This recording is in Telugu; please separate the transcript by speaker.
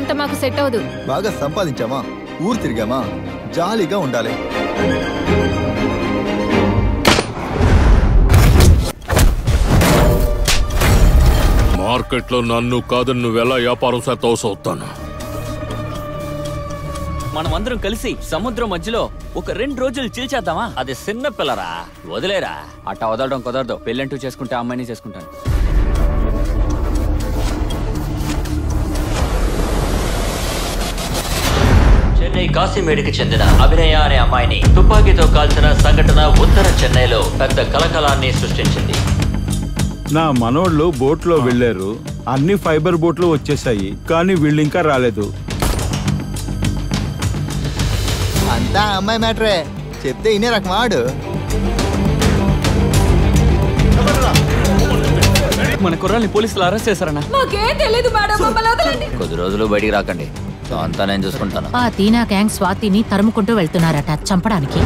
Speaker 1: ఇదంతా మాకు సెట్ అవ్వదు.
Speaker 2: బాగా సంపాదించామా, ఊరు తిరిగామా, జాలీగా ఉండాలి.
Speaker 3: మార్కెట్లో నన్ను కాదని నువ్వెలా వ్యాపారం అవుతాను.
Speaker 4: మనమందరం కలిసి సముద్రం మధ్యలో ఒక 2 రోజులు చీల్చేద్దామా? అది చిన్న పిల్లరా, వదిలేరా. అట్టా వదలడం కుదరదు. పెళ్ళంటూ చేసుకుంటే అమ్మాయిని చేసుకుంటాను.
Speaker 5: చెన్నై కాశీమేడికి చెందిన అభినయ అనే అమ్మాయిని తుపాకీతో కాల్చిన సంఘటన ఉత్తర చెన్నైలో పెద్ద కలకలాన్ని సృష్టించింది.
Speaker 6: నా మనోళ్ళు బోట్లో వెళ్లారు. అన్ని ఫైబర్ బోట్లు వచ్చేసాయి, కానీ వీళ్ళు ఇంకా రాలేదు.
Speaker 2: అంతా అమ్మాయి మ్యాటరే, చెప్తే ఇనే రకమాడు.
Speaker 4: మన కుర్రాల్ని పోలీసులు అరెస్ట్ చేశారన్నా?
Speaker 1: మాకేం తెలియదు మేడం, మమ్మల్ని వదలండి.
Speaker 5: కొద్ది రోజులు బయటికి రాకండి, అంతా నేను చూసుకుంటాను.
Speaker 7: ఆ తీనా గ్యాంగ్ స్వాతిని తరుముకుంటూ వెళ్తున్నారట చంపడానికి.